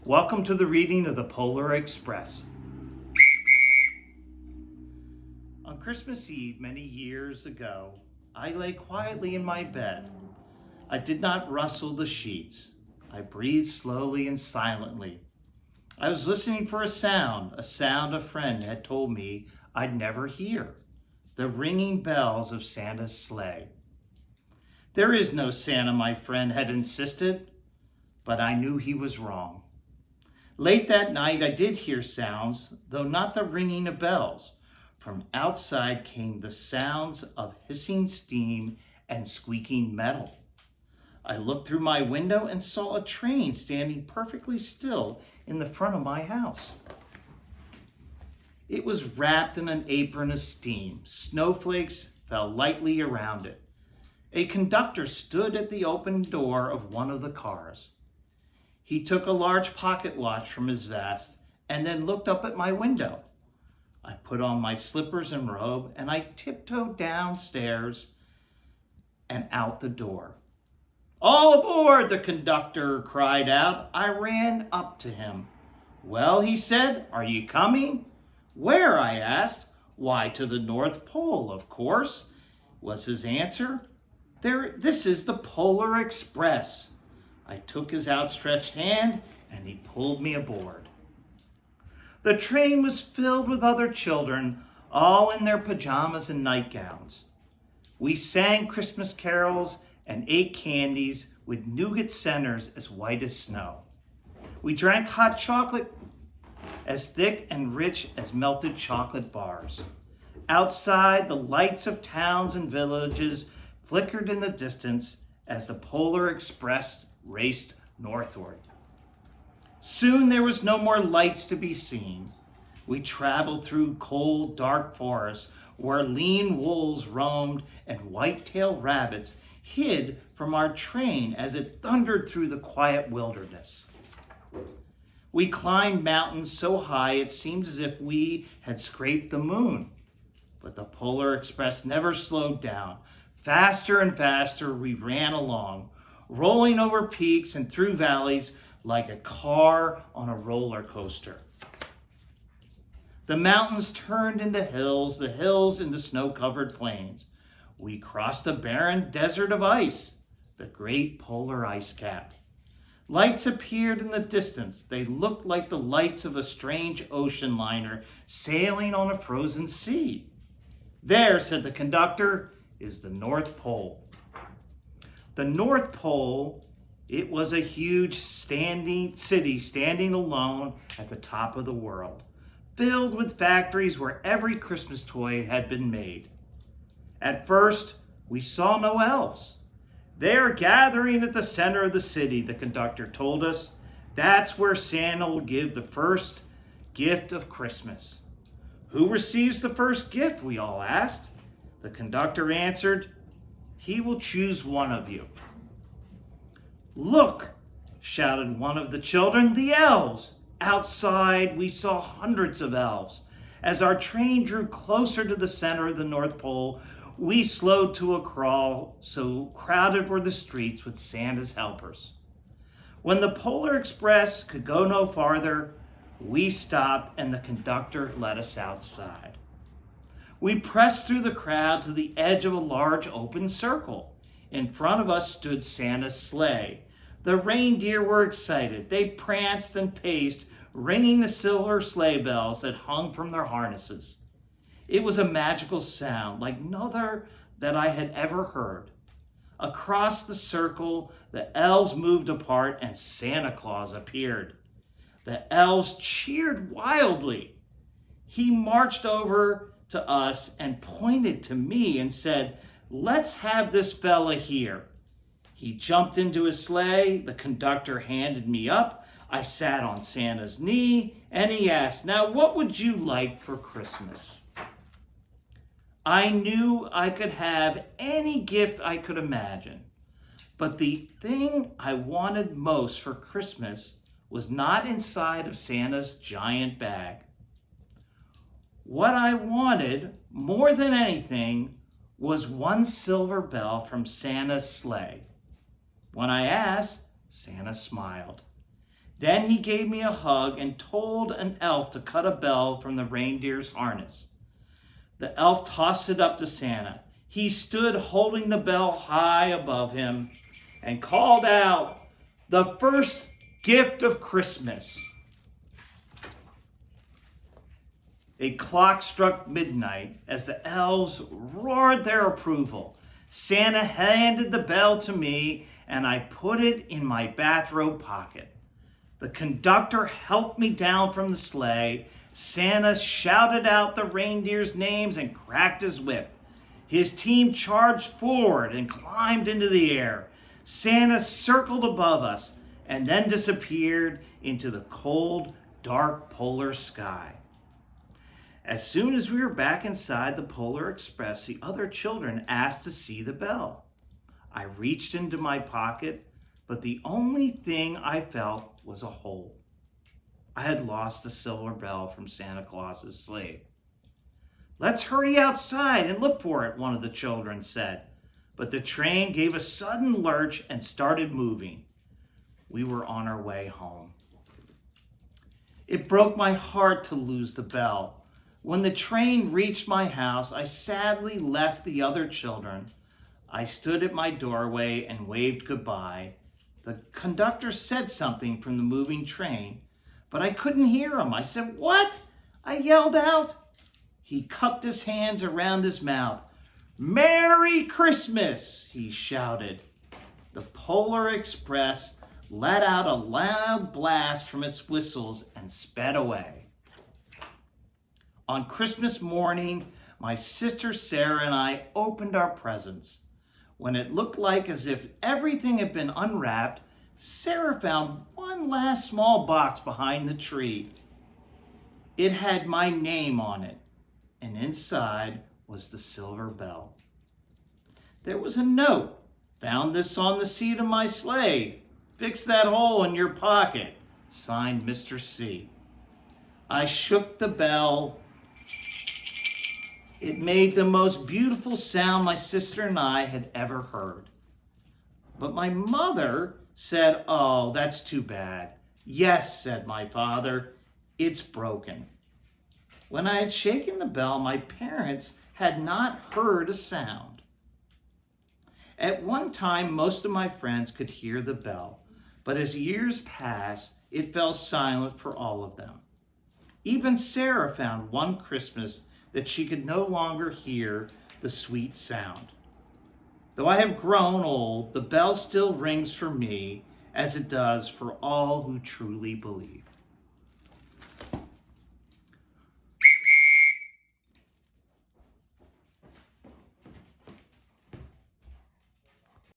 Welcome to the reading of the Polar Express. On Christmas Eve, many years ago, I lay quietly in my bed. I did not rustle the sheets. I breathed slowly and silently. I was listening for a sound a friend had told me I'd never hear: the ringing bells of Santa's sleigh. There is no Santa, my friend had insisted, but I knew he was wrong. Late that night I did hear sounds, though not the ringing of bells. From outside came the sounds of hissing steam and squeaking metal. I looked through my window and saw a train standing perfectly still in the front of my house. It was wrapped in an apron of steam. Snowflakes fell lightly around it. A conductor stood at the open door of one of the cars. He took a large pocket watch from his vest and then looked up at my window. I put on my slippers and robe and I tiptoed downstairs and out the door. "All aboard!" the conductor cried out. I ran up to him. "Well," he said, "are you coming?" "Where?" I asked. "Why, to the North Pole, of course," was his answer. "This is the Polar Express." I took his outstretched hand and he pulled me aboard. The train was filled with other children, all in their pajamas and nightgowns. We sang Christmas carols and ate candies with nougat centers as white as snow. We drank hot chocolate as thick and rich as melted chocolate bars. Outside, the lights of towns and villages flickered in the distance as the Polar Express raced northward. Soon there was no more lights to be seen. We traveled through cold, dark forests where lean wolves roamed and white-tailed rabbits hid from our train as it thundered through the quiet wilderness. We climbed mountains so high it seemed as if we had scraped the moon. But the Polar Express never slowed down. Faster and faster we ran along, rolling over peaks and through valleys like a car on a roller coaster. The mountains turned into hills, the hills into snow-covered plains. We crossed a barren desert of ice, the great polar ice cap. Lights appeared in the distance. They looked like the lights of a strange ocean liner sailing on a frozen sea. "There," said the conductor, "is the North Pole." The North Pole, it was a huge city standing alone at the top of the world, filled with factories where every Christmas toy had been made. At first, we saw no elves. "They are gathering at the center of the city," the conductor told us. "That's where Santa will give the first gift of Christmas." "Who receives the first gift?" we all asked. The conductor answered, "He will choose one of you." "Look!" shouted one of the children, "the elves!" Outside, we saw hundreds of elves. As our train drew closer to the center of the North Pole, we slowed to a crawl, so crowded were the streets with Santa's helpers. When the Polar Express could go no farther, we stopped and the conductor let us outside. We pressed through the crowd to the edge of a large open circle. In front of us stood Santa's sleigh. The reindeer were excited. They pranced and paced, ringing the silver sleigh bells that hung from their harnesses. It was a magical sound, like no other that I had ever heard. Across the circle, the elves moved apart and Santa Claus appeared. The elves cheered wildly. He marched over to us and pointed to me and said, "Let's have this fella here." He jumped into his sleigh. The conductor handed me up. I sat on Santa's knee and he asked, "Now, what would you like for Christmas?" I knew I could have any gift I could imagine, but the thing I wanted most for Christmas was not inside of Santa's giant bag. What I wanted more than anything was one silver bell from Santa's sleigh. When I asked, Santa smiled. Then he gave me a hug and told an elf to cut a bell from the reindeer's harness. The elf tossed it up to Santa. He stood holding the bell high above him and called out, "The first gift of Christmas." A clock struck midnight as the elves roared their approval. Santa handed the bell to me, and I put it in my bathrobe pocket. The conductor helped me down from the sleigh. Santa shouted out the reindeers' names and cracked his whip. His team charged forward and climbed into the air. Santa circled above us and then disappeared into the cold, dark polar sky. As soon as we were back inside the Polar Express, the other children asked to see the bell. I reached into my pocket, but the only thing I felt was a hole. I had lost the silver bell from Santa Claus's sleigh. "Let's hurry outside and look for it," one of the children said. But the train gave a sudden lurch and started moving. We were on our way home. It broke my heart to lose the bell. When the train reached my house, I sadly left the other children. I stood at my doorway and waved goodbye. The conductor said something from the moving train, but I couldn't hear him. I said, "What?" I yelled out. He cupped his hands around his mouth. "Merry Christmas," he shouted. The Polar Express let out a loud blast from its whistles and sped away. On Christmas morning, my sister Sarah and I opened our presents. When it looked like as if everything had been unwrapped, Sarah found one last small box behind the tree. It had my name on it, and inside was the silver bell. There was a note. "Found this on the seat of my sleigh. Fix that hole in your pocket. Signed, Mr. C." I shook the bell. It made the most beautiful sound my sister and I had ever heard. But my mother said, "Oh, that's too bad." "Yes," said my father, "it's broken." When I had shaken the bell, my parents had not heard a sound. At one time, most of my friends could hear the bell, but as years passed, it fell silent for all of them. Even Sarah found one Christmas that she could no longer hear the sweet sound. Though I have grown old, the bell still rings for me as it does for all who truly believe.